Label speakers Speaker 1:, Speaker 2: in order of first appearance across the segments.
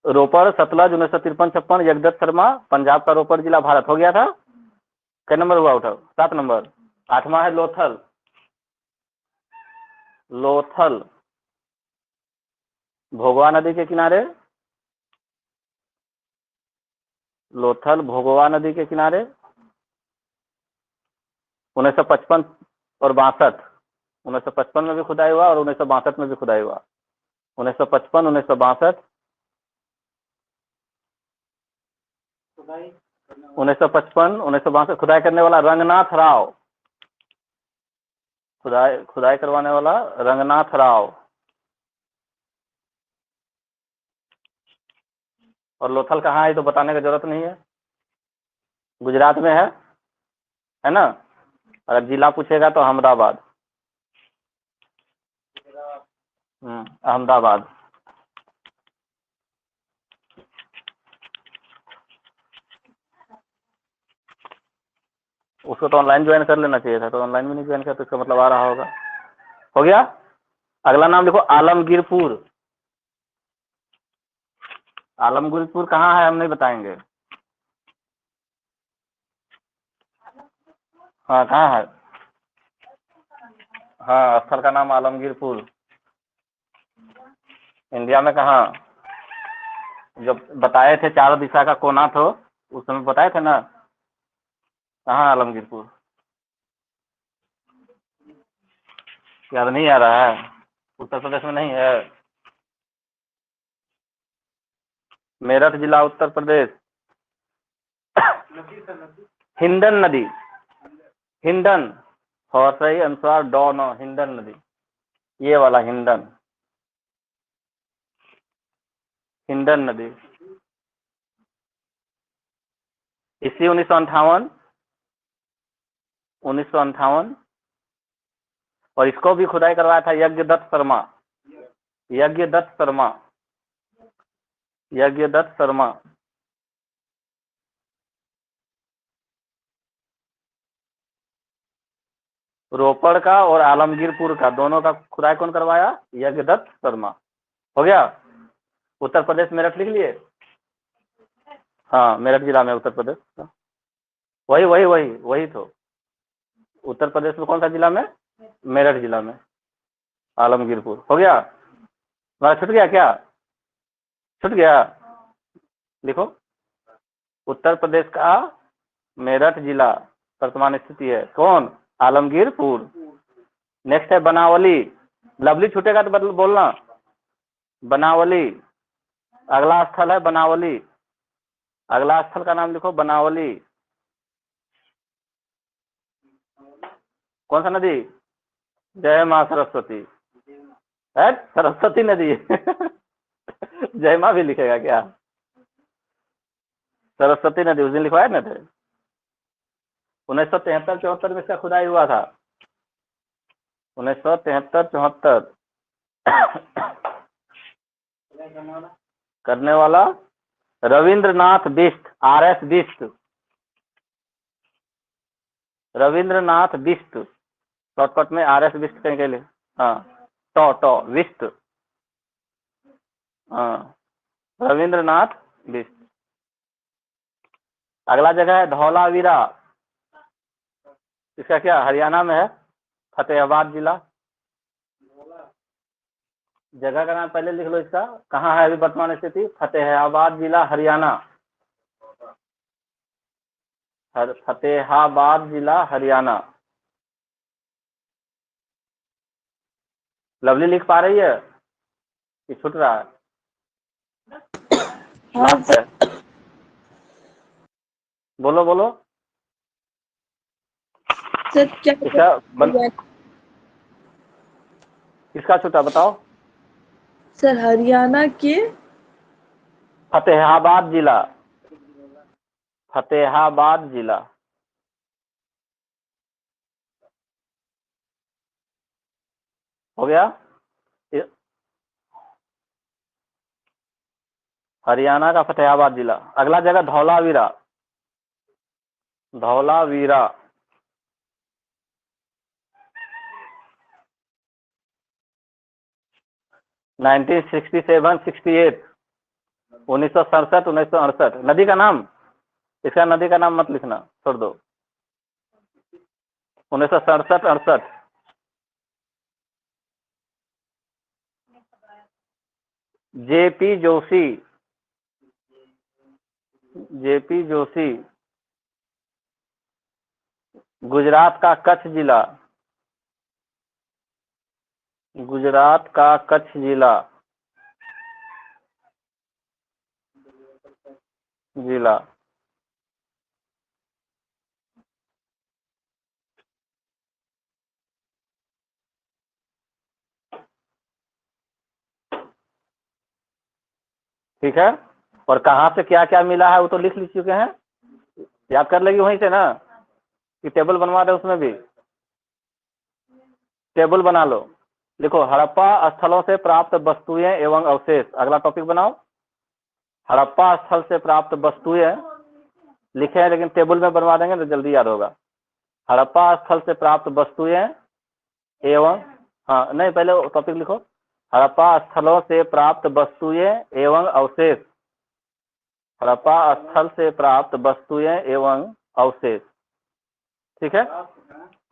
Speaker 1: रोपड़, सतलज 1953-56, जगदत्त शर्मा, पंजाब का रोपड़ जिला, भारत। हो गया था। क्या नंबर हुआ उठाओ? 7 नंबर। 8वां है लोथल। लोथल भोगवा नदी के किनारे, लोथल भोगवा नदी के किनारे 1955 और 62। 1955 में भी खुदाई हुआ और 1962 में भी खुदाई हुआ। 1955, 1962, 1955, 1962 खुदाई करने वाला रंगनाथ राव। खुदाई करवाने वाला रंगनाथ राव। और लोथल कहाँ है तो बताने की जरूरत नहीं है, गुजरात में है ना। अगर जिला पूछेगा तो अहमदाबाद। अहमदाबाद। उसको तो ऑनलाइन ज्वाइन कर लेना चाहिए था, तो ऑनलाइन में नहीं ज्वाइन किया तो इसका मतलब आ रहा होगा। हो गया। अगला नाम लिखो आलमगीरपुर। आलमगीरपुर कहाँ है हम नहीं बताएंगे। हाँ कहाँ है? हाँ स्थल का नाम आलमगीरपुर। इंडिया में कहाँ? जब बताए थे 4 दिशा का कोना तो उस समय बताए थे ना। कहाँ आलमगीरपुर? याद नहीं आ रहा है? उत्तर प्रदेश में नहीं है? मेरठ जिला उत्तर प्रदेश। हिंडन नदी। हिंडन और सही अनुसार डॉन हिंडन नदी, ये वाला हिंडन। हिंडन नदी इसी 1958 और इसको भी खुदाई करवाया था यज्ञदत्त शर्मा। यज्ञदत्त शर्मा। यज्ञदत्त शर्मा। रोपड़ का और आलमगीरपुर का दोनों का खुदाई कौन करवाया? यज्ञदत्त शर्मा। हो गया। उत्तर प्रदेश मेरठ लिख लिए? हाँ मेरठ जिला में उत्तर प्रदेश। वही वही वही वही तो उत्तर प्रदेश में कौन सा जिला में? मेरठ जिला में आलमगीरपुर। हो गया। हमारा छूट गया क्या? छूट गया। लिखो उत्तर प्रदेश का मेरठ जिला वर्तमान स्थिति है कौन? आलमगीरपुर। नेक्स्ट है बनावली। लवली छूटेगा तो बदल बोलना। बनावली अगला स्थल है बनावली। अगला स्थल का नाम लिखो बनावली। कौन सा नदी? जय माँ सरस्वती। है सरस्वती नदी। जय माँ भी लिखेगा क्या? सरस्वती नदी उस दिन लिखवाया ना थे। 1973-74 में इसका खुदाई हुआ था। 1973-74 करने वाला रविंद्रनाथ बिष्ट। RS बिष्ट। रविंद्रनाथ बिष्ट शॉर्टकट में RS बिष्ट कहीं के लिए। हाँ टॉ बिष्ट। हाँ रविंद्रनाथ बिष्ट। अगला जगह है धौलावीरा। इसका क्या हरियाणा में है? फतेहाबाद जिला। जगह का नाम पहले लिख लो इसका। कहाँ है अभी वर्तमान स्थिति? फतेहाबाद जिला हरियाणा। फतेहाबाद जिला हरियाणा। लवली लिख पा रही है कि छूट रहा है? लास्ट है। बोलो बोलो।
Speaker 2: सर क्या
Speaker 1: किसका छूटा बताओ?
Speaker 2: सर हरियाणा के
Speaker 1: फतेहाबाद जिला। फतेहाबाद जिला। हो गया। हरियाणा का फतेहाबाद जिला। अगला जगह धौलावीरा। धौलावीरा 1967-68 1967 1968 नदी का नाम, इसका नदी का नाम मत लिखना, छोड़ दो। 1967 68 जेपी जोशी, जेपी जोशी, गुजरात का कच्छ जिला, गुजरात का कच्छ जिला, जिला ठीक है। और कहाँ से क्या क्या मिला है वो तो लिख चुके हैं, याद कर लेगी वहीं से ना, कि टेबल बनवा दे, उसमें भी टेबल बना लो। लिखो हड़प्पा स्थलों से प्राप्त वस्तुएं एवं अवशेष, अगला टॉपिक बनाओ। हड़प्पा स्थल से प्राप्त वस्तुएं लिखे हैं, लेकिन टेबल में बनवा देंगे तो जल्दी याद होगा। हड़प्पा स्थल से प्राप्त वस्तुएं एवं, हाँ नहीं पहले टॉपिक लिखो, हड़प्पा स्थलों से प्राप्त वस्तुएं एवं अवशेष, हड़प्पा स्थल से प्राप्त वस्तुएं एवं अवशेष, ठीक है।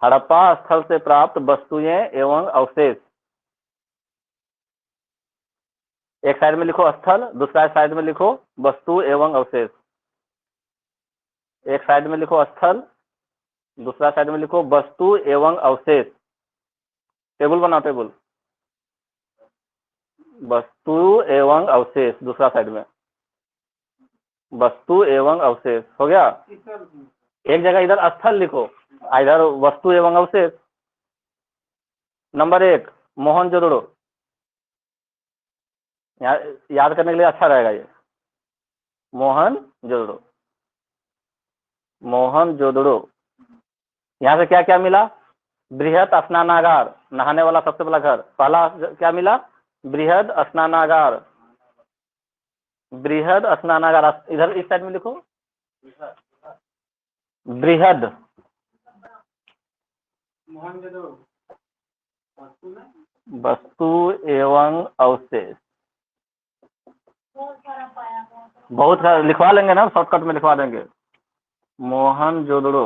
Speaker 1: हड़प्पा स्थल से प्राप्त वस्तुएं एवं अवशेष, एक साइड में लिखो स्थल, दूसरा साइड में लिखो वस्तु एवं अवशेष। एक साइड में लिखो स्थल, दूसरा साइड में लिखो वस्तु एवं अवशेष। टेबल बनाओ, टेबल, वस्तु एवं अवशेष, दूसरा साइड में वस्तु एवं अवशेष, हो गया। एक जगह इधर स्थल लिखो, इधर वस्तु एवं अवशेष। नंबर 1 मोहनजोदड़ो, याद करने के लिए अच्छा रहेगा ये, मोहनजोदड़ो, मोहनजोदड़ो। यहाँ से क्या क्या मिला, बृहद स्नानागार, नहाने वाला सबसे बड़ा घर, पहला क्या मिला, बृहद स्नानागार, बृहद स्नानागार, इधर इस साइड में लिखो बृहद, वस्तु एवं अवशेष, बहुत लिखवा लेंगे ना, शॉर्टकट में लिखवा देंगे। मोहनजोदड़ो,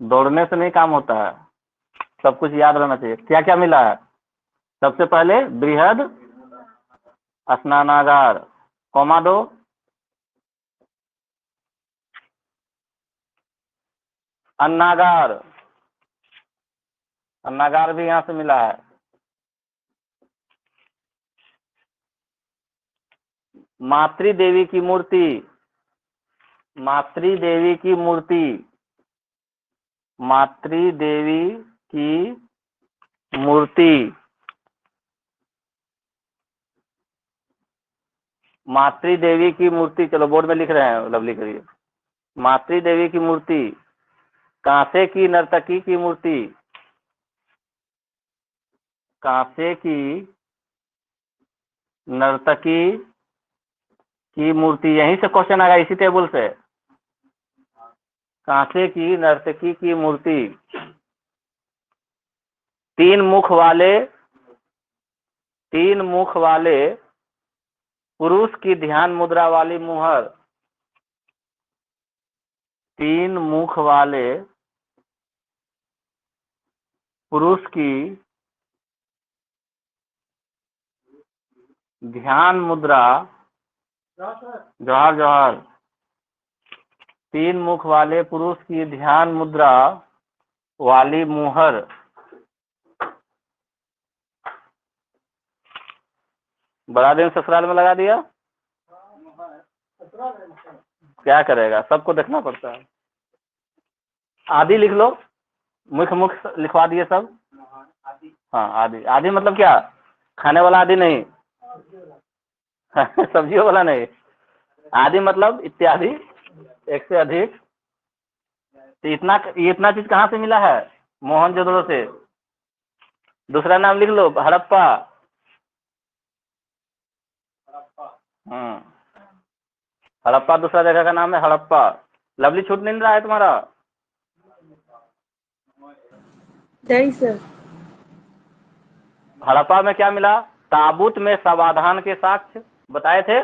Speaker 1: दौड़ने से नहीं काम होता है, सब कुछ याद रहना चाहिए। क्या क्या मिला है, सबसे पहले बृहद स्नानागार, कॉमा दो, अन्नागार, अन्नागार भी यहाँ से मिला है। मातृ देवी की मूर्ति, मातृ देवी की मूर्ति, मातृ देवी की मूर्ति, मातृ देवी की मूर्ति, चलो बोर्ड में लिख रहे हैं, लवली करिए। मातृ देवी की मूर्ति, कांसे की नर्तकी की मूर्ति, कांसे की नर्तकी की मूर्ति, यहीं से क्वेश्चन आएगा, इसी टेबल से। कांसे की नर्तकी की मूर्ति, 3 मुख वाले, 3 मुख वाले पुरुष की ध्यान मुद्रा वाली मुहर, 3 मुख वाले पुरुष की ध्यान मुद्रा, जोहर जोहर, 3 मुख वाले पुरुष की ध्यान मुद्रा वाली मुहर, बड़ा दिन ससुराल में लगा दिया, क्या करेगा, सबको देखना पड़ता है। आदि लिख लो, मुख मुख लिखवा दिए सब। हाँ आदि, आदि मतलब क्या, खाने वाला आदि नहीं सब्जियों वाला नहीं, आदि मतलब इत्यादि, एक से अधिक। तो ये इतना चीज कहाँ से मिला है, मोहनजोदड़ो से। दूसरा नाम लिख लो, हड़प्पा। हड़प्पा दूसरा जगह का नाम है, हड़प्पा। लवली छूट नहीं रहा है तुम्हारा,
Speaker 2: नहीं सर।
Speaker 1: हड़प्पा में क्या मिला, ताबूत में सावधान के साक्ष्य, बताए थे,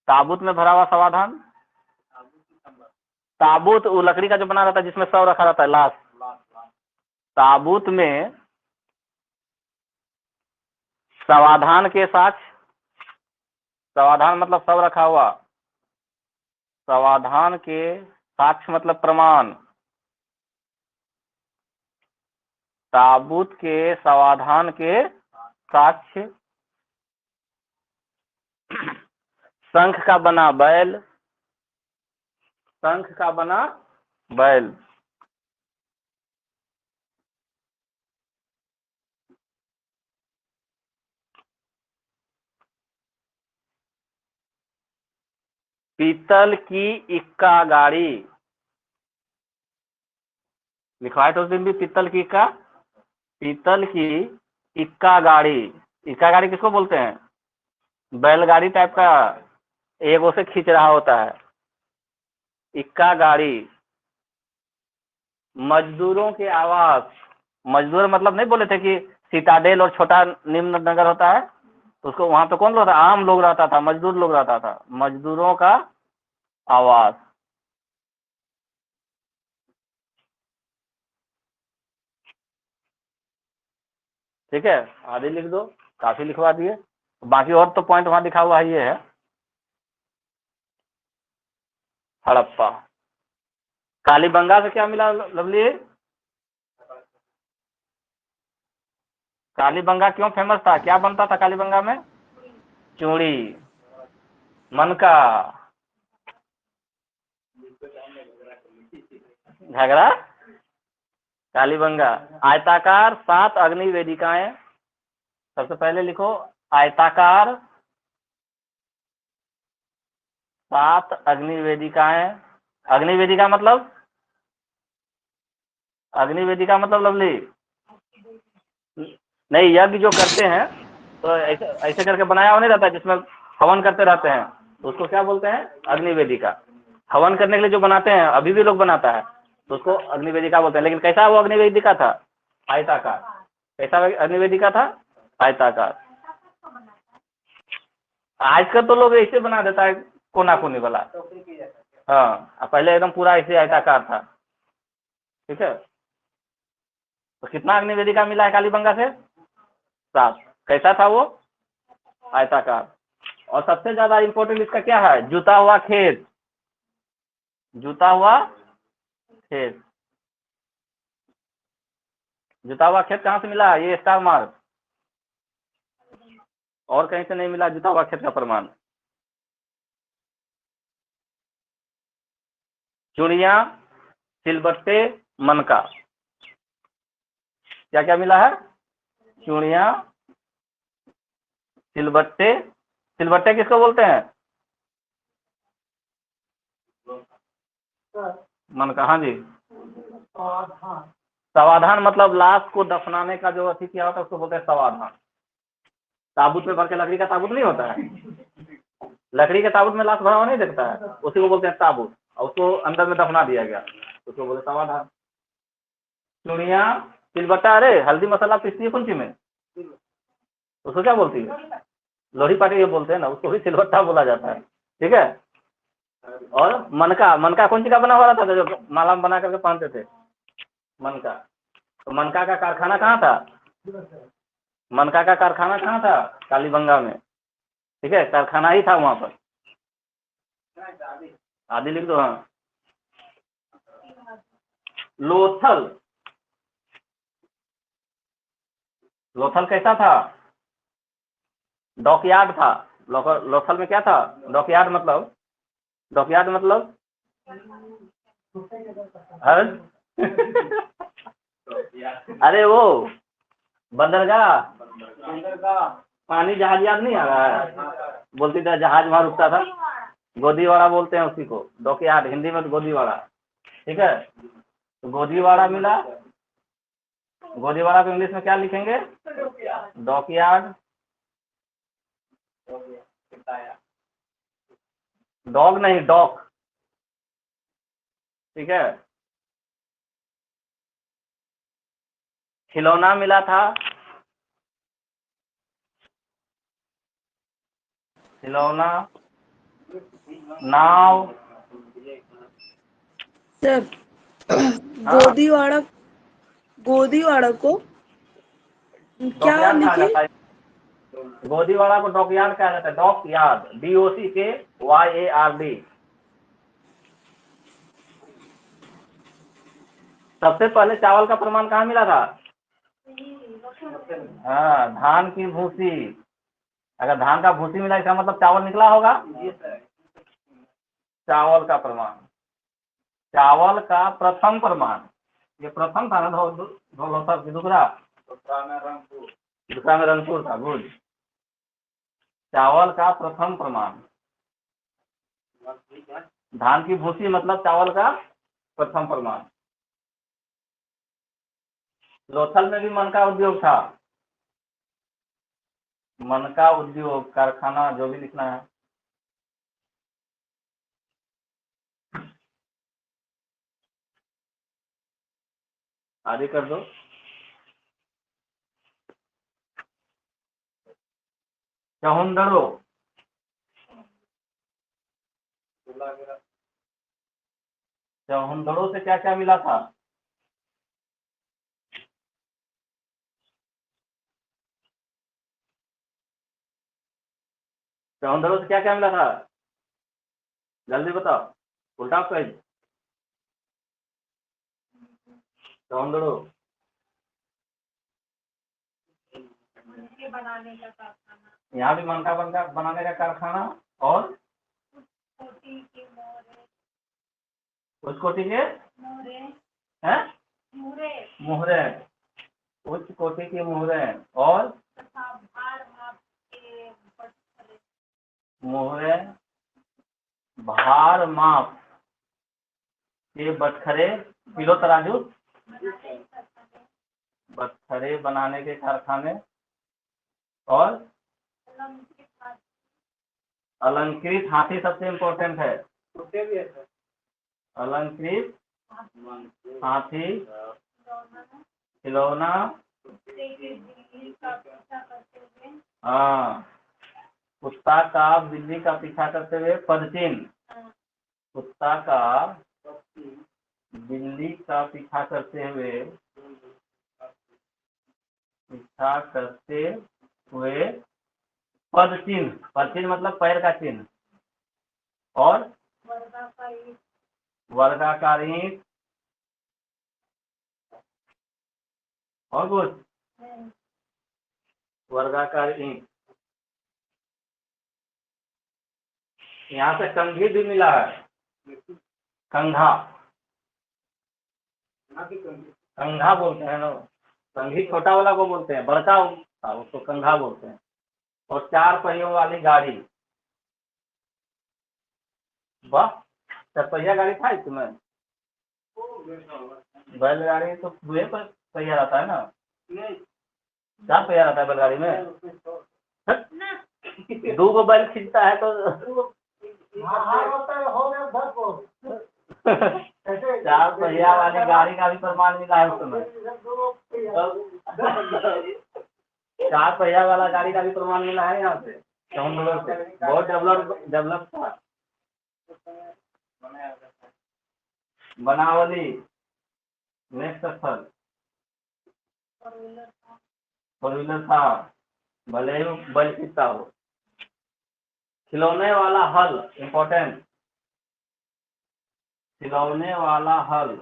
Speaker 1: ताबूत में भरा हुआ समाधान। ताबूत वो लकड़ी का जो बना रहता है जिसमें शव रखा रहता है, लाश। ताबूत में समाधान के साक्ष्य, समाधान मतलब शव रखा हुआ, समाधान के साक्ष्य मतलब प्रमाण, ताबूत के समाधान के साक्ष्य, शंख का बना बैल, शंख का बना बैल, पीतल की इक्का गाड़ी, लिखवाए तो उस दिन भी पीतल की इक्का, पीतल की इक्का गाड़ी। इक्का गाड़ी किसको बोलते हैं? बैलगाड़ी टाइप का, एक उसे खींच रहा होता है, इक्का गाड़ी। मजदूरों के आवास, मजदूर मतलब नहीं बोले थे कि सिटाडेल और छोटा निम्न नगर होता है, तो उसको वहां पे कौन रहता, आम लोग रहता था, मजदूर लोग रहता था, मजदूरों का आवास। ठीक है, आधे लिख दो, काफी लिखवा दिए, बाकी और तो पॉइंट वहां लिखा हुआ है, ये है हड़प्पा। कालीबंगा से क्या मिला लवली? कालीबंगा क्यों फेमस था, क्या बनता था कालीबंगा में? चूड़ी, मनका, घगरा, कालीबंगा। आयताकार 7 अग्नि वेदिकाएं, सबसे पहले लिखो आयताकार 7 अग्नि वेदिकाएं। अग्नि वेदिका मतलब, अग्नि वेदिका मतलब लवली, नहीं यज्ञ जो करते हैं तो ऐसे ऐसे करके बनाया हुआ नहीं रहता है जिसमें हवन करते रहते हैं, तो उसको क्या बोलते हैं? अग्नि वेदिका। हवन करने के लिए जो बनाते हैं, अभी भी लोग बनाता है, तो उसको अग्नि वेदिका बोलते हैं। लेकिन कैसा वो अग्नि वेदिका था? आयताकार। कैसा अग्नि वेदिका था? आयताकार। आजकल तो लोग ऐसे बना देता है, कोना कोनी वाला। हाँ, पहले एकदम पूरा ऐसे आयताकार था। ठीक है, तो कितना अग्नि वेदिका मिला है कालीबंगा से? 7। कैसा था वो? आयताकार। और सबसे ज्यादा इंपॉर्टेंट इसका क्या है? जुता हुआ खेत, जुता हुआ खेत। जुता हुआ खेत कहाँ से मिला? ये स्टार मार्क, और कहीं से नहीं मिला जुता हुआ खेत का प्रमाण। चुड़िया, सिलबट्टे, मनका, क्या क्या मिला है? चूड़िया, सिलबट्टे। सिलबट्टे किसको बोलते हैं? मनका, हाँ जी। समाधान मतलब लाश को दफनाने का जो अति किया होता है उसको बोलते हैं समाधान। ताबूत में भर के, लकड़ी का ताबूत नहीं होता है, लकड़ी के ताबूत में लाश भरा हुआ नहीं दिखता है, उसी को बोलते हैं ताबूत, और उसको अंदर में दफना दिया गया, उसको बोलते समाधान। चुड़िया, सिलबट्टा, अरे हल्दी मसाला पीसती है कौन सी में, उसको क्या बोलती है? लोही पाटी ये बोलते हैं ना, उसको भी सिलबट्टा बोला जाता है। ठीक है, और मनका, मनका कौन सी का बना हुआ रहता था जो माला में बना करके पहनते थे? मनका। तो मनका का कारखाना कहाँ था? मनका का कारखाना कहाँ था? कालीबंगा में। ठीक है, कारखाना ही था वहां पर। आदि लिख दो, हाँ। लोथल, लोथल कैसा था? डॉकयार्ड था। लोथल में क्या था? डॉकयार्ड मतलब, डॉकयार्ड मतलब हर अरे वो बंदरगाह, पानी जहाज याद नहीं आ रहा है? बोलती था जहाज वहां रुकता था, गोदीवाड़ा बोलते हैं उसी को, डॉकयार्ड हिंदी में तो गोदीवाड़ा। ठीक है, तो गोदीवाड़ा मिला। गोदीवाड़ा को इंग्लिश में क्या लिखेंगे? डॉकयार्ड। डॉग नहीं, डॉक। ठीक है, खिलौना मिला था। खिलौना, नाव,
Speaker 2: सर
Speaker 1: हाँ
Speaker 2: गोदीवाड़ा को क्या
Speaker 1: डॉकयार्ड कहा
Speaker 2: लिखे?
Speaker 1: जाता है। गोदीवाड़ा को डॉकयार्ड कहा जाता है, डॉकयार्ड, DOCKYARD। सबसे पहले चावल का प्रमाण कहाँ मिला था? हाँ, धान की भूसी। अगर धान का भूसी मिला इसका मतलब चावल निकला होगा। चावल का प्रमाण, चावल का प्रथम प्रमाण, ये प्रथम था ना धौलौतर की दूसरा में रंगपुर था। गुड। चावल का प्रथम प्रमाण, धान की भूसी मतलब चावल का प्रथम प्रमाण। लोथल में भी मन का उद्योग था, मन का उद्योग, कारखाना, जो भी लिखना है। आगे कर दो। चहुंदड़ो, चहुंदड़ो से क्या क्या मिला था? चहुंदड़ो से क्या क्या मिला था? जल्दी बताओ, उल्टा पेज। चहुंदड़ो यहाँ भी मनका बनाने का कारखाना, और उच्च कोटि के हैं, मोहरे, उच्च कोटि के मोहरे, और मोहरे भार माप के बटखरे, किलो तराजू, बटखरे बनाने के कारखाने, और अलंकृत हाथी सबसे इम्पोर्टेंट है। अलंकृत हाथी, खिलौना, हाँ, कुत्ता का बिल्ली का पीछा करते हुए पदचिन्ह, कुत्ता का बिल्ली का पीछा करते हुए पद चिन्ह, पद चिन्ह मतलब पैर का चिन्ह, और वर्गाकार ईंट, और कुछ वर्गाकार ईंट। यहाँ से कंघी भी मिला है, कंघा, कंघा बोलते हैं ना, कंघी छोटा वाला को बोलते हैं, बड़का उसको कंघा बोलते हैं। और 4 पहियों वाली गाड़ी, वाह, 4 पहिया गाड़ी था इसमें। बैलगाड़ी तो 2 पहिया रहता है ना, 4 पहिया रहता है बैलगाड़ी में। 2 को बैल खींचता है तो 4 पहिया वाली गाड़ी का भी प्रमाण मिला है उसमें। 4 पहिया वाला गाड़ी का भी प्रमाण मिला है यहाँ से, बहुत डेवलप था। बनावली, नेक्स्ट स्थल, फोर व्हीलर था, भले ही बैल खींचता हो। खिलौने वाला हल, इम्पोर्टेंट, खिलौने वाला हल,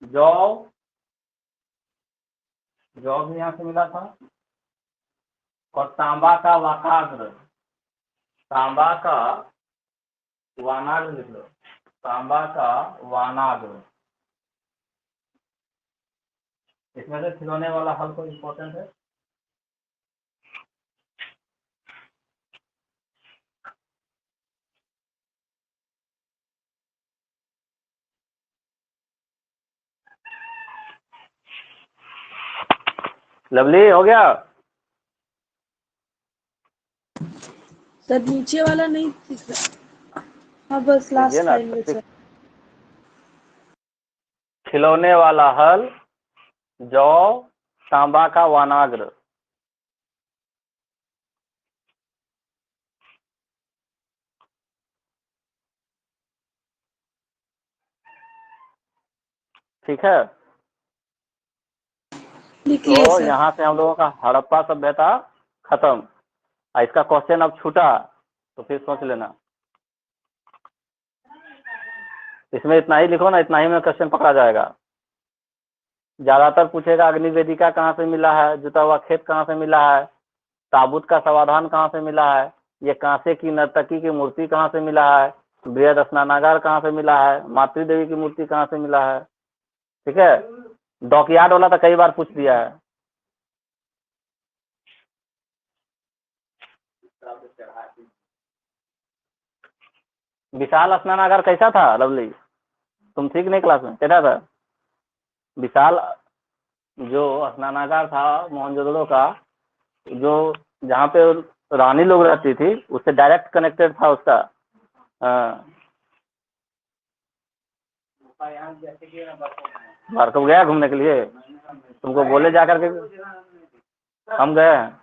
Speaker 1: जौ, जौ भी यहाँ से मिला था। और तांबा का वाकाग्र, तांबा का वानाग्र लिख लो, तांबा का वानाग्र। इसमें से खिलौने वाला हल को इम्पोर्टेंट है। लवली हो गया?
Speaker 2: सर नीचे वाला नहीं दिख रहा। हाँ बस लास्ट लाइन में सर।
Speaker 1: खिलौने वाला हल, जौ तांबा का वानाग्र। ठीक है,
Speaker 2: लिखिए
Speaker 1: तो
Speaker 2: सर।
Speaker 1: यहाँ से हम लोगों का हड़प्पा सभ्यता खत्म। इसका क्वेश्चन अब छूटा तो फिर सोच लेना। इसमें इतना ही लिखो ना, इतना ही में क्वेश्चन पकड़ा जाएगा। ज्यादातर पूछेगा अग्नि वेदिका कहाँ से मिला है, जुता हुआ खेत कहाँ से मिला है, ताबूत का समाधान कहाँ से मिला है, ये कांसे की नर्तकी की मूर्ति कहाँ से मिला है, बृहद स्नानागार कहाँ से मिला है, मातृ देवी की मूर्ति कहाँ से मिला है। ठीक है, डॉकयार्ड वाला तो कई बार पूछ दिया है। विशाल स्नानागार कैसा था लवली, तुम ठीक नहीं क्लास में, कैसा था विशाल जो स्नानागार था मोहनजोदड़ो का, जो जहाँ पे रानी लोग रहती थी उससे डायरेक्ट कनेक्टेड था उसका। भार्गव गया घूमने के लिए, तुमको बोले जा करके, हम गए हैं।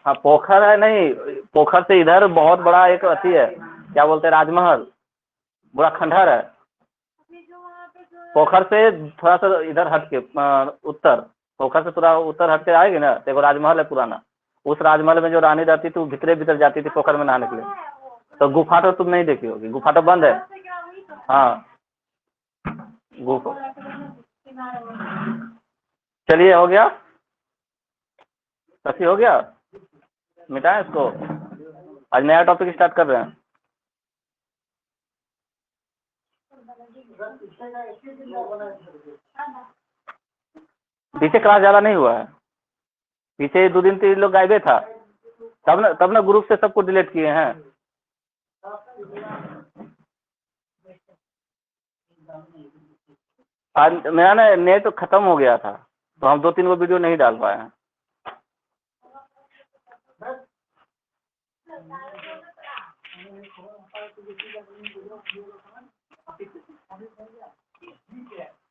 Speaker 1: हाँ पोखर है, नहीं पोखर से इधर बहुत बड़ा एक अथी है, क्या बोलते हैं, राजमहल, बड़ा खंडहर है। पोखर से थोड़ा सा इधर हट के उत्तर, पोखर से थोड़ा उत्तर हट के आएगी ना तो राजमहल है पुराना। उस राजमहल में जो रानी रहती थी वो भीतरे भीतर जाती थी पोखर में नहाने के लिए। तो गुफा तो तुम नहीं देखी होगी, गुफा तो बंद है। हाँ गुफा, चलिए हो गया, सही हो गया, मिटाएं इसको, आज नया टॉपिक स्टार्ट कर रहे हैं। पीछे क्लास ज्यादा नहीं हुआ है, पीछे 2 दिन 3 लोग गायबे था, तब ना ग्रुप से सबको डिलीट किए हैं। आज मेरा ना नेट तो खत्म हो गया था तो हम 2-3 वो वीडियो नहीं डाल पाए हैं।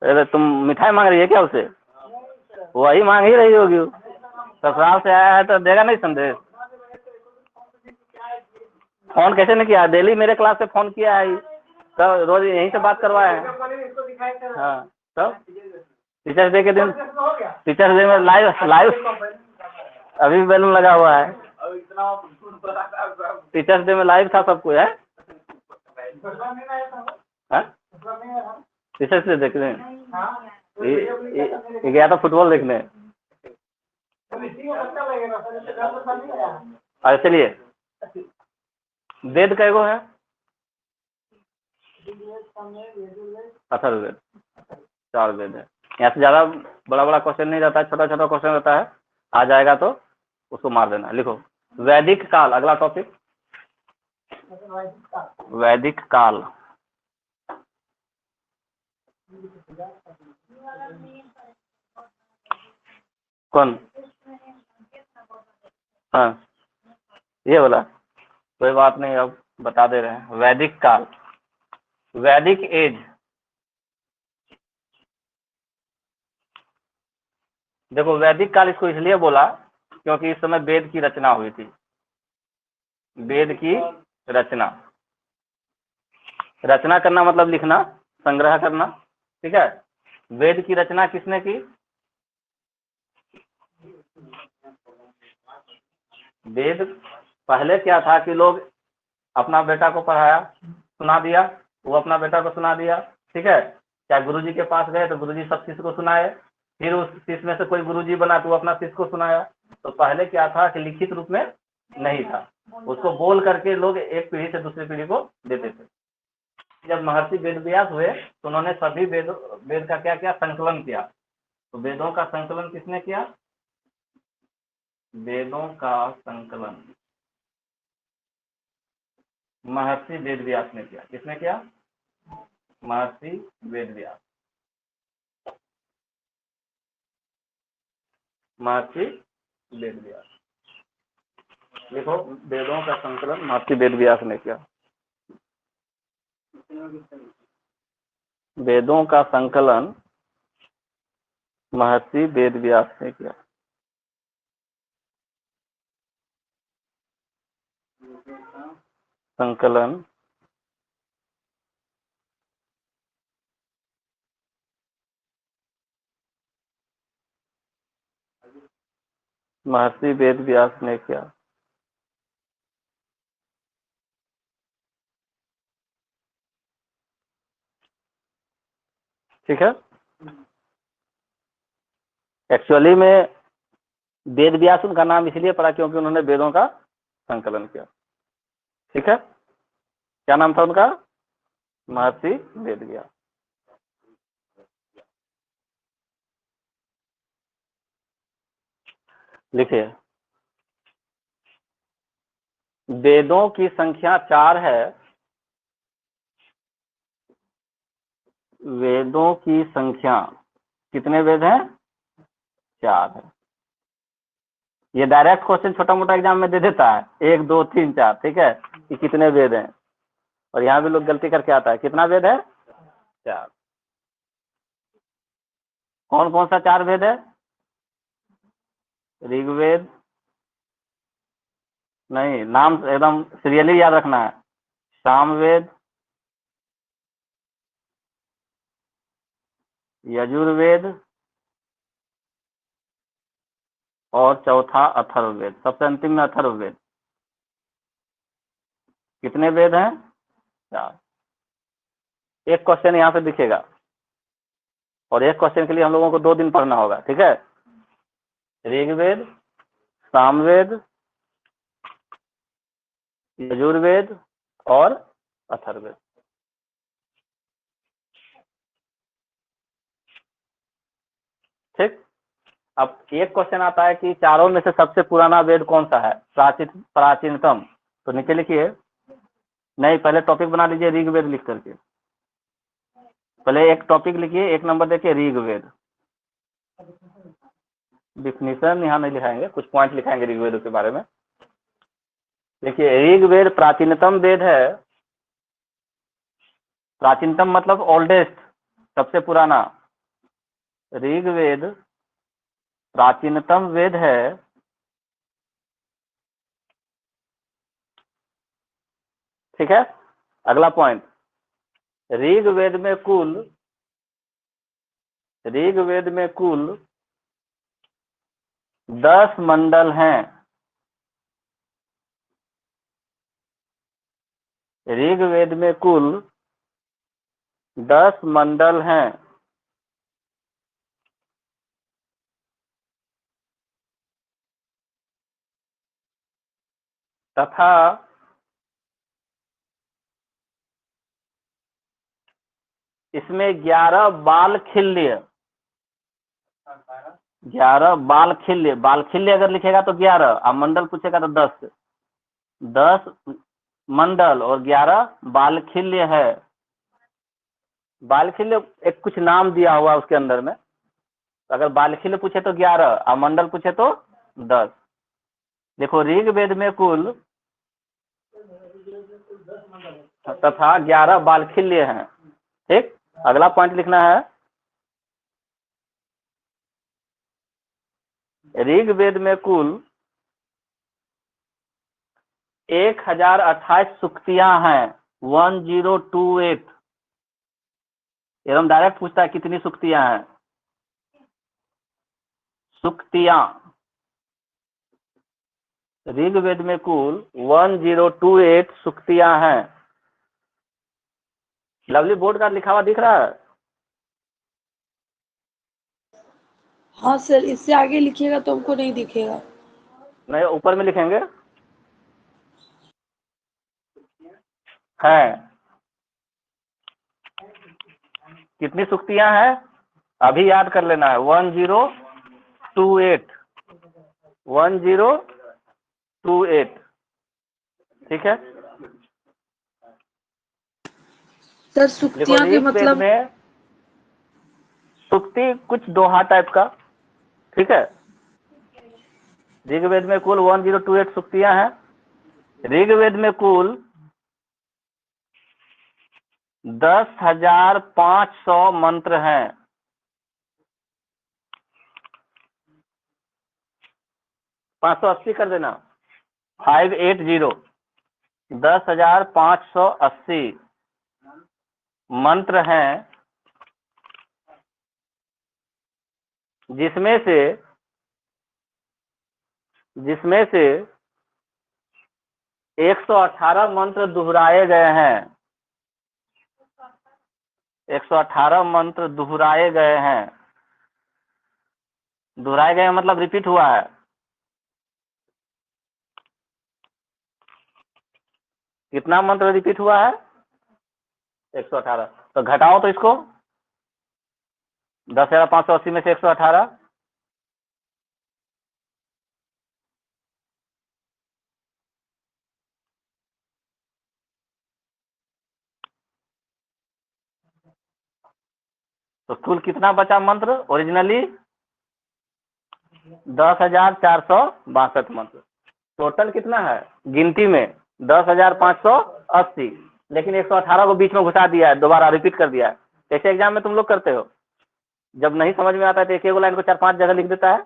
Speaker 1: अरे तुम मिठाई मांग रही है क्या उसे, वही मांग ही रही होगी, ससुराल से आया है तो देगा नहीं संदेश। फोन कैसे नहीं किया, डेली मेरे क्लास से फोन किया है, तो रोज यहीं से बात करवाए हैं। हाँ तो टीचर्स डे के दिन, टीचर्स डे में लाइव अभी बैलून लगा हुआ है, टीचर्स डे में लाइव था सब कुछ है। टीचर्स डे देखने ये गया था फुटबॉल देखने। अच्छा चलिए, वेद कैगो है, अथर्ववेद, 4 वेद है। यहाँ से ज्यादा बड़ा बड़ा क्वेश्चन नहीं रहता है, छोटा छोटा क्वेश्चन रहता है, आ जाएगा तो उसको मार देना। लिखो वैदिक काल, अगला टॉपिक वैदिक काल। कौन, हाँ ये बोला, कोई बात नहीं, अब बता दे रहे हैं। वैदिक काल, वैदिक एज, देखो वैदिक काल इसको इसलिए बोला क्योंकि इस समय वेद की रचना हुई थी, वेद की रचना, रचना करना मतलब लिखना, संग्रह करना। ठीक है, वेद की रचना किसने की, वेद पहले क्या था कि लोग अपना बेटा को पढ़ाया, सुना दिया, वो अपना बेटा को सुना दिया। ठीक है, चाहे गुरुजी के पास गए तो गुरुजी सब शिष्य को सुनाए, फिर उस शिष्य में से कोई गुरुजी बना तो वो अपना शिष्य को सुनाया। तो पहले क्या था कि लिखित रूप में नहीं था, उसको बोल करके लोग एक पीढ़ी से दूसरी पीढ़ी को देते थे। जब महर्षि वेदव्यास हुए तो उन्होंने सभी वेद का क्या किया, संकलन किया। तो वेदों का संकलन किसने किया, वेदों का संकलन महर्षि वेदव्यास ने किया। किसने किया, महर्षि वेदव्यास, महर्षि वेदव्यास। देखो वेदों का संकलन महर्षि वेदव्यास ने किया। वेदों का संकलन महर्षि वेद व्यास ने किया। संकलन महर्षि वेद व्यास ने किया। ठीक है। एक्चुअली में वेद व्यास उनका नाम इसलिए पड़ा क्योंकि उन्होंने वेदों का संकलन किया। ठीक है, क्या नाम था उनका? महर्षि वेद व्यास। लिखिए, वेदों की संख्या 4 है। वेदों की संख्या कितने वेद हैं? 4 है। ये डायरेक्ट क्वेश्चन छोटा मोटा एग्जाम में दे देता है, 1 2 3 4। ठीक है, कि कितने वेद हैं, और यहाँ भी लोग गलती करके आता है। कितना वेद है? 4। कौन कौन सा 4 वेद है? ऋग्वेद नहीं, नाम एकदम सीरियली याद रखना है। सामवेद, यजुर्वेद और चौथा अथर्ववेद। सबसे अंतिम में अथर्ववेद। कितने वेद हैं? 4। एक क्वेश्चन यहाँ पे दिखेगा, और एक क्वेश्चन के लिए हम लोगों को 2 दिन पढ़ना होगा। ठीक है, ऋग्वेद, सामवेद, यजुर्वेद और अथर्ववेद। ठीक। अब एक क्वेश्चन आता है कि चारों में से सबसे पुराना वेद कौन सा है? प्राचीनतम। तो नीचे लिखिए, नहीं पहले टॉपिक बना लीजिए ऋग्वेद लिख करके। पहले एक टॉपिक लिखिए, 1 नंबर देखिए ऋग्वेद। डिफिनीशन यहाँ नहीं लिखाएंगे, कुछ पॉइंट लिखाएंगे ऋग्वेद के बारे में। देखिए, ऋग्वेद प्राचीनतम वेद है। प्राचीनतम मतलब ओल्डेस्ट, सबसे पुराना। ऋग्वेद प्राचीनतम वेद है। ठीक है, अगला पॉइंट, ऋग्वेद में कुल 10 मंडल हैं। ऋग्वेद में कुल 10 मंडल हैं। तथा इसमें 11 बालखिल्य, 11 बालखिल्य। बालखिल्य अगर लिखेगा तो 11, अब मंडल पूछेगा तो 10 मंडल और 11 बालखिल्य है। बालखिल्य एक कुछ नाम दिया हुआ उसके अंदर में। अगर बालखिल्य पूछे तो 11 और मंडल पूछे तो 10। देखो, ऋग्वेद में कुल तथा 11 बालखिल्य हैं। ठीक, अगला पॉइंट लिखना है, ऋग्वेद में कुल 1028 सूक्तियां हैं। 1028। एकदम डायरेक्ट पूछता है कितनी सूक्तियां हैं। सूक्तियां ऋग्वेद में कुल 1028 सूक्तियां हैं। लवली बोर्ड का लिखा हुआ दिख रहा है?
Speaker 2: हाँ सर, इससे आगे लिखिएगा तो हमको नहीं दिखेगा।
Speaker 1: नहीं, ऊपर में लिखेंगे है। कितनी सूक्तियां हैं अभी याद कर लेना है। 1028। 1028। ठीक है।
Speaker 2: सर,
Speaker 1: देखो,
Speaker 2: सूक्तियां के
Speaker 1: ऋग्वेद
Speaker 2: मतलब?
Speaker 1: में सूक्ति कुछ दोहा टाइप का। ठीक है, ऋग्वेद में कुल 1028 सूक्तियां हैं। ऋग्वेद में कुल 10,500 मंत्र हैं। 580 कर देना। 580 10,580 मंत्र हैं जिसमें से 118 मंत्र दोहराए गए हैं। 118 मंत्र दोहराए गए हैं। दोहराए गए मतलब रिपीट हुआ है। कितना मंत्र रिपीट हुआ है? 118। तो घटाओ तो इसको, 10,580 में से 118। तो कुल कितना बचा मंत्र ओरिजिनली? 10,462 मंत्र। टोटल कितना है गिनती में? 10,580, लेकिन 118 को बीच में घुसा दिया है, दोबारा रिपीट कर दिया है। कैसे एग्जाम में तुम लोग करते हो? जब नहीं समझ में आता है तो एक लाइन को 4-5 जगह लिख देता है,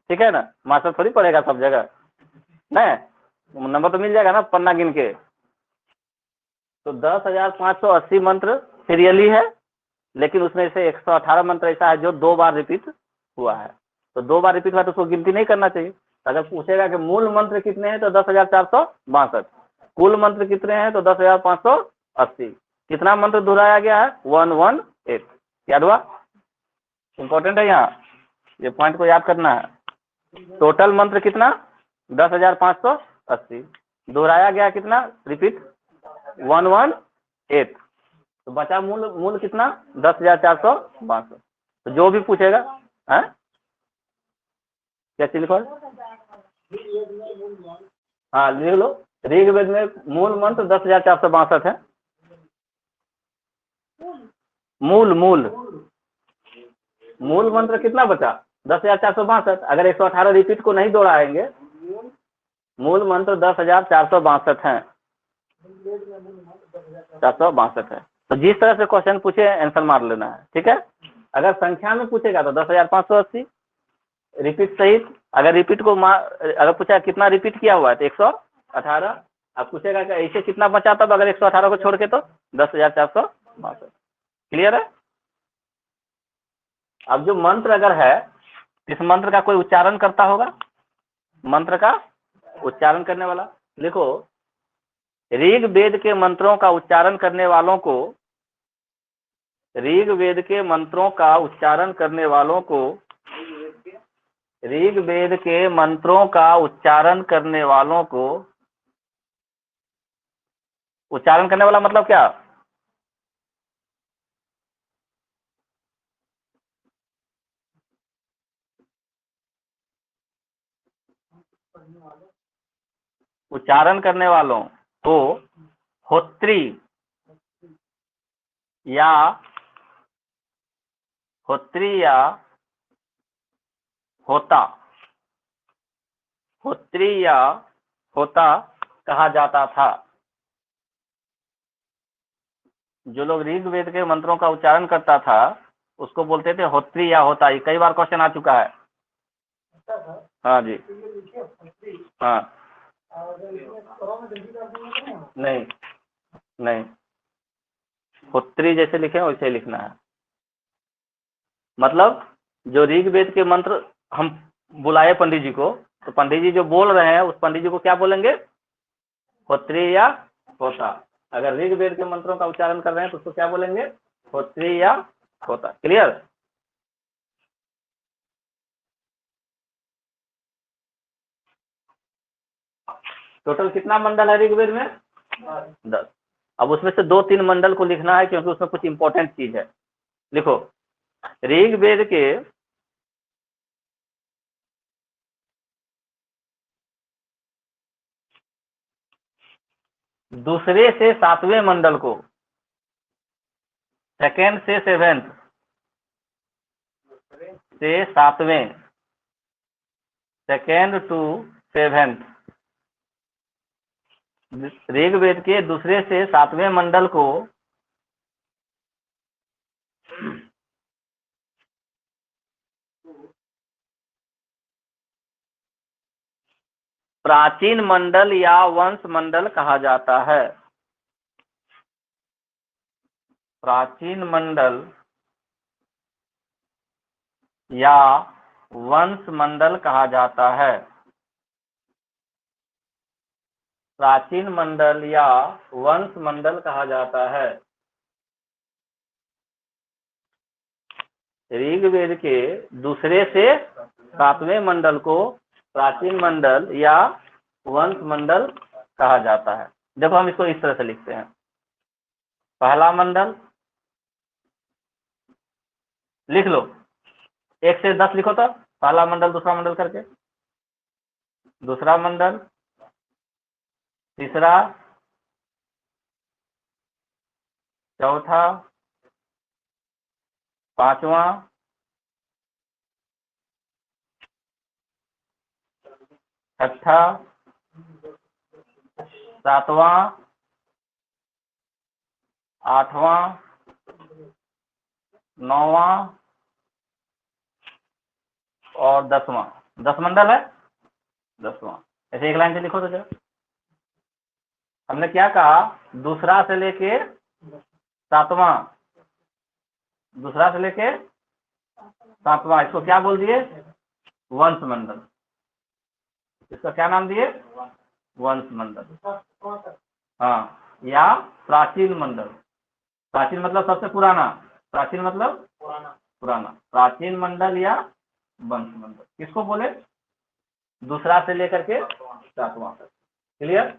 Speaker 1: ठीक है ना। मास्टर थोड़ी पढ़ेगा सब जगह, नहीं, नंबर तो मिल जाएगा ना पन्ना गिन के। तो 10,580 मंत्र सीरियली है, लेकिन उसमें से 118 मंत्र ऐसा है जो 2 बार रिपीट हुआ है। तो 2 बार रिपीट हुआ तो उसको गिनती नहीं करना चाहिए। अगर पूछेगा कि मूल मंत्र कितने हैं तो 10,462, कुल मंत्र कितने हैं तो 10,580। कितना मंत्र दोहराया गया है? 118। याद हुआ? इंपॉर्टेंट है यहाँ, ये पॉइंट को याद करना है। टोटल मंत्र कितना? 10,580। दोहराया गया कितना? रिपीट 118। तो बचा मूल कितना? 10,462। तो जो भी पूछेगा है क्या चीज लिखो? हाँ लिख लो। ऋग्वेद में मूल मंत्र 10,462 है। मूल मंत्र कितना बचा? 10,462। अगर 118 रिपीट को नहीं दोहराएंगे, मूल मंत्र 10,462 है। 462 है। तो जिस तरह से क्वेश्चन पूछे आंसर मार लेना है, ठीक है। अगर संख्या में पूछेगा तो 10,580 रिपीट सहित। अगर रिपीट को अगर पूछा कितना रिपीट किया हुआ है तो 118। अब पूछेगा कि ऐसे कितना बचा तब अगर 118 को छोड़ के, तो 10,462। क्लियर है? अब जो मंत्र अगर है, इस मंत्र का कोई उच्चारण करता होगा? मंत्र का उच्चारण करने वाला लिखो। ऋग्वेद के मंत्रों का उच्चारण करने वालों को, ऋग्वेद के मंत्रों का उच्चारण करने वालों को, ऋग्वेद के मंत्रों का उच्चारण करने वालों को, उच्चारण करने वाला मतलब क्या? उच्चारण करने वालों को होत्री या होता, होत्री या होता कहा जाता था। जो लोग ऋग्वेद के मंत्रों का उच्चारण करता था उसको बोलते थे होत्री या होता। ये कई बार क्वेश्चन आ चुका है। हाँ जी, हाँ। नहीं नहीं, होत्री जैसे लिखे वैसे लिखना है। मतलब जो ऋग्वेद के मंत्र हम बुलाए पंडित जी को, तो पंडित जी जो बोल रहे हैं उस पंडित जी को क्या बोलेंगे? होत्री या होता। अगर ऋग्वेद के मंत्रों का उच्चारण कर रहे हैं तो उसको क्या बोलेंगे? होत्री या होता। क्लियर? टोटल कितना मंडल है ऋग्वेद में? 10। अब उसमें से 2-3 मंडल को लिखना है क्योंकि उसमें कुछ इंपॉर्टेंट चीज है। लिखो, ऋग्वेद के दूसरे से 7वें मंडल को, सेकेंड से 7th से 7वें, सेकेंड टू 7th, ऋग्वेद के दूसरे से 7वें मंडल को प्राचीन मंडल या वंश मंडल कहा जाता है। प्राचीन मंडल या वंश मंडल कहा जाता है। प्राचीन मंडल या वंश मंडल कहा जाता है। ऋग्वेद के दूसरे से 7वें मंडल को प्राचीन मंडल या वंश मंडल कहा जाता है। देखो हम इसको इस तरह से लिखते हैं। पहला मंडल लिख लो, 1 से 10 लिखो तो पहला मंडल दूसरा मंडल करके। दूसरा मंडल, तीसरा, चौथा, पांचवा, छठा, सातवां, आठवां, नौवां और 10वां। 10 मंडल है, 10वां। ऐसे एक लाइन से लिखो तो जरा। हमने क्या कहा, दूसरा से लेके 7वां, दूसरा से लेके 7वां, इसको क्या बोल दिए, वंश मंडल। इसका क्या नाम दिए, वंश मंडल। हाँ, या प्राचीन मंडल। प्राचीन मतलब सबसे पुराना, प्राचीन मतलब पुराना। प्राचीन मंडल या वंश मंडल किसको बोले, दूसरा से लेकर के 7वां तक। क्लियर।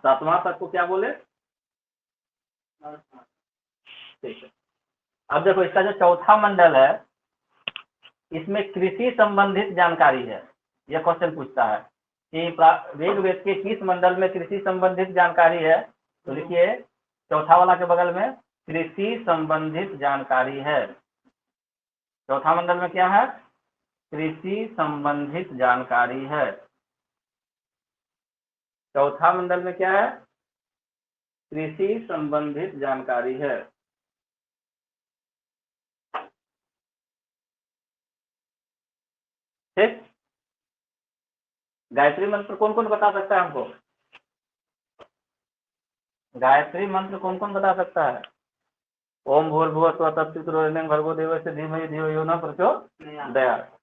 Speaker 1: सातवां तक को क्या बोले, ठीक है। अब देखो इसका जो चौथा मंडल है, इसमें कृषि संबंधित जानकारी है। यह क्वेश्चन पूछता है कि ऋग्वेद के किस मंडल में कृषि संबंधित जानकारी है। तो लिखिए चौथा वाला के बगल में कृषि संबंधित जानकारी है। चौथा मंडल में क्या है, कृषि संबंधित जानकारी है। चौथा मंडल में क्या है, कृषि संबंधित जानकारी है। ठीक। गायत्री मंत्र कौन कौन बता सकता है हमको, गायत्री मंत्र कौन कौन बता सकता है। ओम भूर्भुवः स्वः तत्सवितुर्वरेण्यं भर्गो देवस्य धीमहि धियो यो न प्रचोदयात्।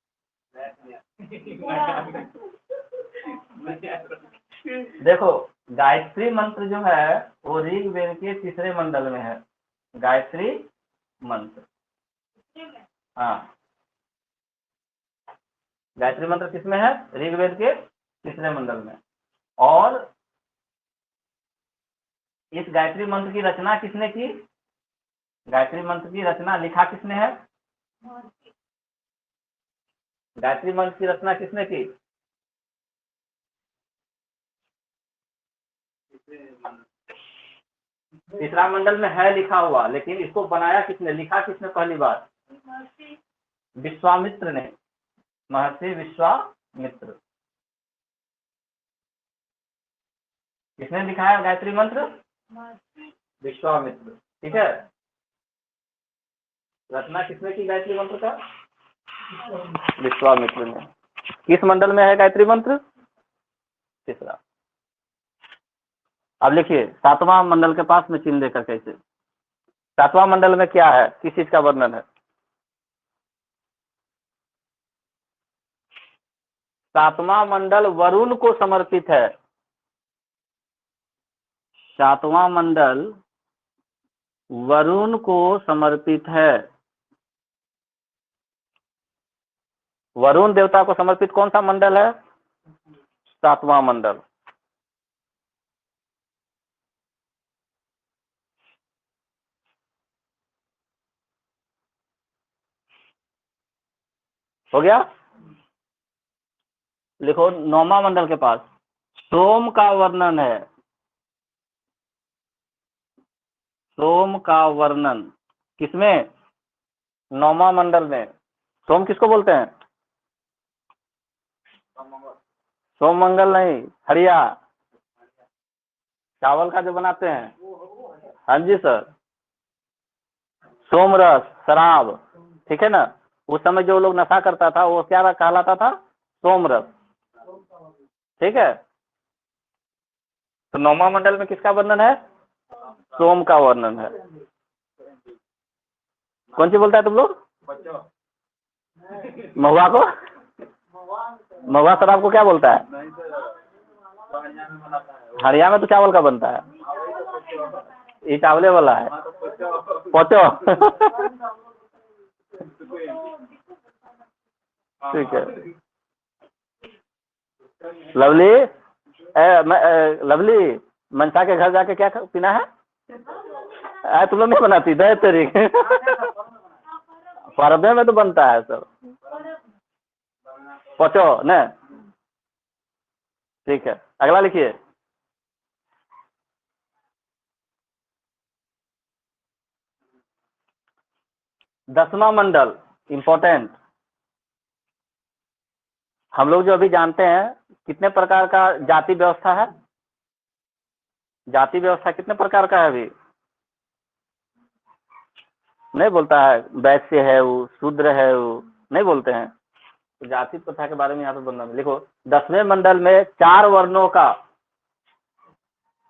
Speaker 1: देखो गायत्री मंत्र जो है वो ऋग्वेद के तीसरे मंडल में है। गायत्री मंत्र, हाँ, गायत्री मंत्र किसमें है, ऋग्वेद के तीसरे मंडल में। और इस गायत्री मंत्र की रचना किसने की, गायत्री मंत्र की रचना लिखा किसने है, गायत्री मंत्र की रचना किसने की, तीसरा मंडल में है लिखा हुआ, लेकिन इसको बनाया किसने, लिखा किसने पहली बार, विश्वामित्र ने, महर्षि विश्वामित्र। किसने लिखा है गायत्री मंत्र, विश्वामित्र। ठीक है, रचना किसने की गायत्री मंत्र का, विश्वामित्र ने। किस मंडल में है गायत्री मंत्र, तीसरा। अब लिखिए 7वां मंडल के पास में चिन्ह देकर कैसे, 7वां मंडल में क्या है, किस चीज का वर्णन है। 7वां मंडल वरुण को समर्पित है। 7वां मंडल वरुण को समर्पित है। वरुण देवता को समर्पित कौन सा मंडल है, 7वां मंडल। हो गया। लिखो 9वां मंडल के पास सोम का वर्णन है। सोम का वर्णन किसमें, 9वां मंडल में। सोम किसको बोलते हैं, सोम मंगल नहीं, हरिया चावल का जो बनाते हैं। हाँ जी सर, सोमरस, शराब, ठीक है ना। उस समय जो लोग नशा करता था वो क्या कहलाता था? सोमरस, ठीक है। तो 9वां मंडल में किसका वर्णन है? सोम का वर्णन है। कौन सी बोलता है तुम लोग? महुआ को? महुआ शराब को क्या बोलता है? हरिया में तो चावल का बनता है, ये चावले वाला है। पचो ठीक है। लवली, लवली, मनसा के घर जाके क्या पीना है? तुम लोग नहीं बनाती दे तेरी परबे में तो बनता है सब। पचो न, ठीक है। अगला लिखिए। दसवां मंडल इंपॉर्टेंट। हम लोग जो अभी जानते हैं कितने प्रकार का जाति व्यवस्था है? जाति व्यवस्था कितने प्रकार का है अभी? नहीं बोलता है। वैश्य है वो, शूद्र है वो, नहीं बोलते हैं। तो जाति प्रथा के बारे में यहाँ पे बोलना है। लिखो 10वें मंडल में 4 वर्णों का,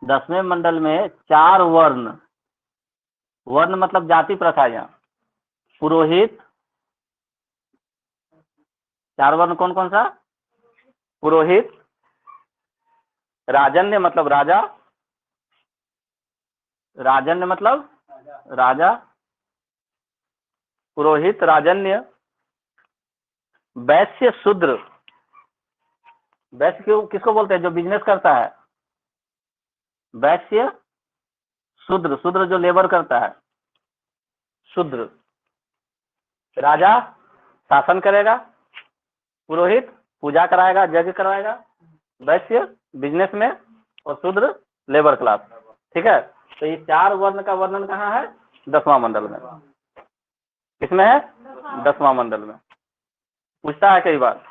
Speaker 1: 10वें मंडल में 4 वर्ण, वर्ण मतलब जाति प्रथा। यहाँ पुरोहित, 4 वर्ण कौन कौन सा? पुरोहित, राजन्य मतलब राजा, राजन्य मतलब राजा, पुरोहित, राजन्य, वैश्य, शूद्र। वैश्य किसको बोलते हैं? जो बिजनेस करता है। वैश्य, शूद्र, शूद्र जो लेबर करता है, शूद्र। राजा शासन करेगा, पुरोहित पूजा कराएगा, यज्ञ कराएगा, वैश्य बिजनेस में, और शूद्र लेबर क्लास, ठीक है। तो ये 4 वर्ण का वर्णन कहाँ है? 10वां मंडल में। किसमें है? 10वां मंडल में। पूछता है कई बार।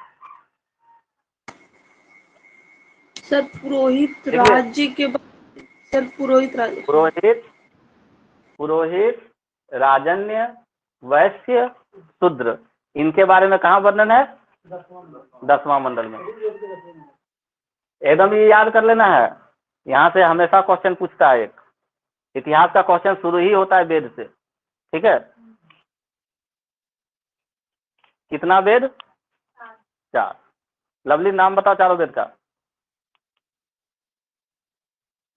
Speaker 2: सर पुरोहित राज्य के बाद, सर पुरोहित राज्य,
Speaker 1: पुरोहित, पुरोहित, राजन्य, वैश्य, शूद्र, इनके बारे में कहाँ वर्णन है? 10वां मंडल में। एकदम ये याद कर लेना है। यहाँ से हमेशा क्वेश्चन पूछता है। एक इतिहास का क्वेश्चन शुरू ही होता है वेद से, ठीक है। कितना वेद? 4। लवली नाम बताओ चारों वेद का,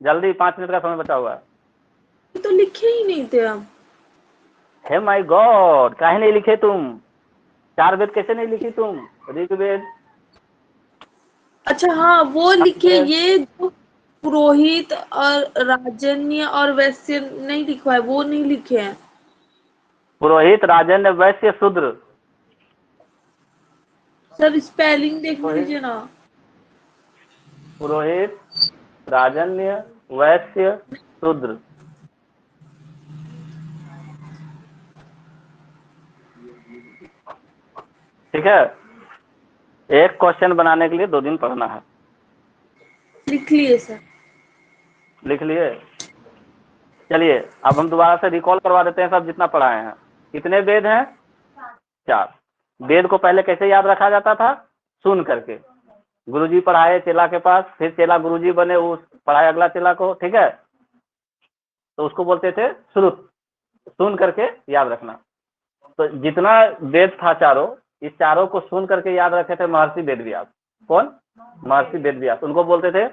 Speaker 1: जल्दी, 5 मिनट का समय बचा हुआ है।
Speaker 2: तो लिखे ही नहीं थे हम।
Speaker 1: हे माय गॉड, काहे नहीं लिखे तुम? 4 वेद कैसे नहीं लिखी तुम? ऋग्वेद।
Speaker 2: अच्छा हाँ, वो लिखे, ये जो पुरोहित और राजन्य और वैश्य नहीं लिखा है, वो नहीं लिखे हैं।
Speaker 1: पुरोहित, राजन्य, वैश्य, शूद्र।
Speaker 2: सर स्पेलिंग देख लीजिए ना।
Speaker 1: पुरोहित, राजन्य, वैश्य, शूद्र। ठीक है। एक क्वेश्चन बनाने के लिए 2 दिन पढ़ना है।
Speaker 2: लिख लिए सर।
Speaker 1: लिख लिए? चलिए अब हम दोबारा से रिकॉल करवा देते हैं सब जितना पढ़ाए हैं। कितने वेद हैं? 4। वेद को पहले कैसे याद रखा जाता था? सुन करके। गुरुजी पढ़ाए चेला के पास, फिर चेला गुरुजी बने, वो पढ़ाए अगला चेला को, ठीक है। तो उसको बोलते थे श्रुत। सुन करके याद रखना। तो जितना वेद था चारों, इस चारों को सुन करके याद रखे थे महर्षि वेदव्यास। कौन? महर्षि वेदव्यास। उनको बोलते थे,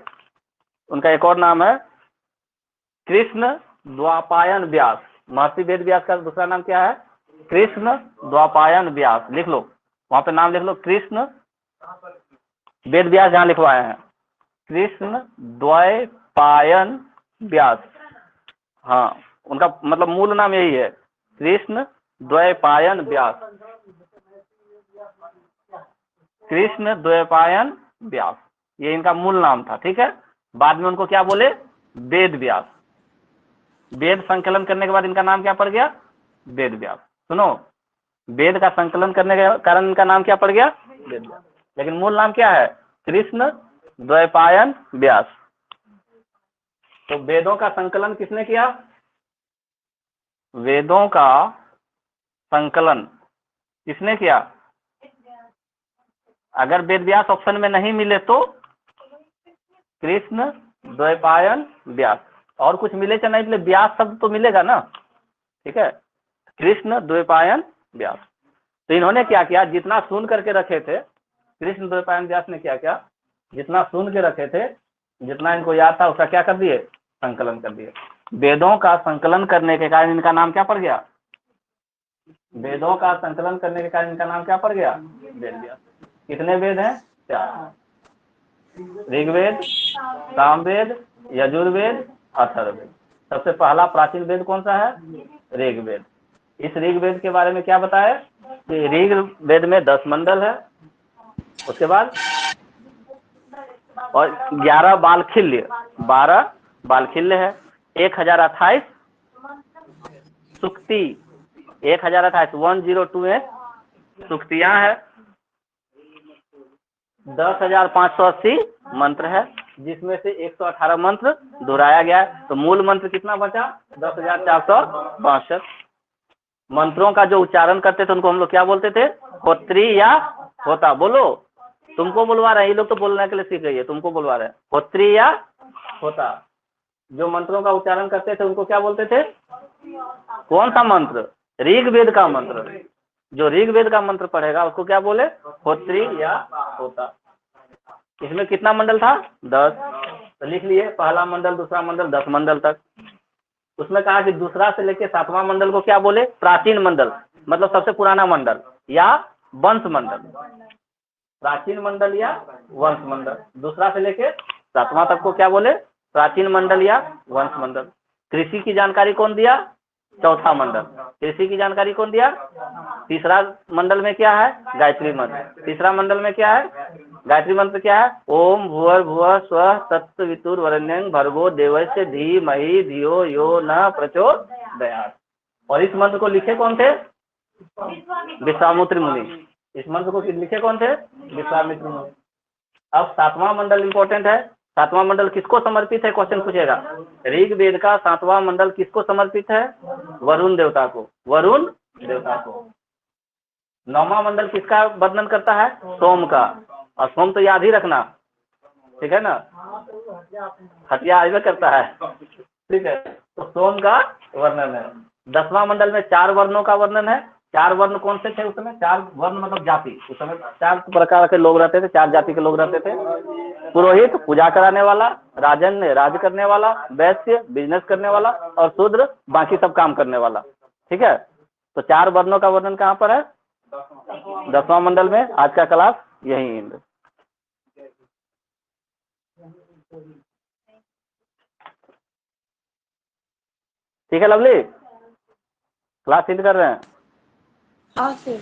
Speaker 1: उनका एक और नाम है कृष्ण द्वापायन व्यास। महर्षि वेदव्यास का दूसरा नाम क्या है? कृष्ण द्वापायन व्यास। लिख लो, वहां पे नाम लिख लो, कृष्ण वेदव्यास जहां लिखवाए हैं, कृष्ण द्वैपायन व्यास। हाँ, उनका मतलब मूल नाम यही है, कृष्ण द्वैपायन व्यास। कृष्ण द्वैपायन व्यास, ये इनका मूल नाम था, ठीक है। बाद में उनको क्या बोले? वेद व्यास। वेद संकलन करने के बाद इनका नाम क्या पड़ गया? वेद व्यास। सुनो, वेद का संकलन करने के कारण इनका नाम क्या पड़ गया? वेद व्यास। लेकिन मूल नाम क्या है? कृष्ण द्वैपायन व्यास। तो वेदों का संकलन किसने किया? वेदों का संकलन किसने किया? अगर वेद व्यास ऑप्शन में नहीं मिले तो कृष्ण द्वैपायन व्यास, और कुछ मिले चाहे नहीं मिले, व्यास शब्द तो मिलेगा ना, ठीक है। कृष्ण द्वैपायन व्यास। तो इन्होंने क्या किया, जितना सुन करके रखे थे, कृष्ण द्वैपायन व्यास ने क्या किया, जितना सुन के रखे थे, जितना इनको याद था उसका क्या कर दिए, संकलन कर दिए। वेदों का संकलन करने के कारण इनका नाम क्या पड़ गया, वेदों का संकलन करने के कारण इनका नाम क्या पड़ गया, वेद व्यास। कितने वेद हैं, 4, ऋग्वेद, सामवेद, यजुर्वेद, अथर्ववेद। सबसे पहला प्राचीन वेद कौन सा है, ऋग्वेद। इस ऋग्वेद के बारे में क्या बताया कि ऋग्वेद में 10 मंडल है, उसके बाद और 11 बालखिल्य, 12 बालखिल्य है, 1028 सुक्ति, 1028 1028 सुक्तियां है, 10,580 मंत्र है, जिसमें से 118 मंत्र दोहराया गया है। तो मूल मंत्र कितना बचा, 10,462 मंत्रों का जो उच्चारण करते थे उनको हम लोग क्या बोलते थे, होत्री या होता। बोलो, तुमको बुलवा रहे हैं, ये लोग तो बोलने के लिए सीख रही है, तुमको बुलवा रहे हैं, होत्री या होता। जो मंत्रों का उच्चारण करते थे उनको क्या बोलते थे, कौन सा मंत्र, ऋग्वेद का मंत्र। जो ऋग्वेद का मंत्र पढ़ेगा उसको क्या बोले, होत्री या होता। इसमें कितना मंडल था, 10। तो लिख लिए, पहला मंडल, दूसरा मंडल, 10 मंडल तक। उसमें कहा कि दूसरा से लेके 7वां मंडल को क्या बोले, प्राचीन मंडल, मतलब सबसे पुराना मंडल या वंश मंडल, प्राचीन मंडल या वंश मंडल। दूसरा से लेके 7वां तक को क्या बोले, प्राचीन मंडल या वंश मंडल। कृषि की जानकारी कौन दिया, चौथा मंडल। कृषि की जानकारी कौन दिया, तीसरा मंडल में क्या है, गायत्री मंत्र। तीसरा मंडल में क्या है, गायत्री मंत्र क्या है, ओम भूर्भुवः स्वः तत्सवितुर्वरेण्यं भर्गो देवस्य धीमहि धियो यो न प्रचोदयात्। और इस मंत्र को लिखे कौन थे, विश्वामित्र मुनि। इस मंत्र को लिखे कौन थे, विश्वामित्र मुनि। अब 7वां मंडल इंपॉर्टेंट है। 7वां मंडल किसको समर्पित है, क्वेश्चन पूछेगा। ऋग्वेद का 7वां मंडल किसको समर्पित है, वरुण देवता को, वरुण देवता को। 9वां मंडल किसका वर्णन करता है, सोम का। और सोम तो याद ही रखना, ठीक है ना, हत्या आगे करता है, ठीक है। तो सोम का वर्णन है। 10वां मंडल में 4 वर्णों का वर्णन है। 4 वर्ण कौन से थे उस समय, 4 वर्ण मतलब जाति। उस समय 4 प्रकार के लोग रहते थे, 4 जाति के लोग रहते थे। पुरोहित पूजा कराने वाला, राजन्य राज करने वाला, वैश्य बिजनेस करने वाला, और शूद्र बाकी सब काम करने वाला, ठीक है। तो 4 वर्णों का वर्णन कहाँ पर है, 10वां मंडल में। आज का क्लास यही एंड। ठीक है लवली, क्लास एंड कर रहे हैं।
Speaker 2: हाँ सर।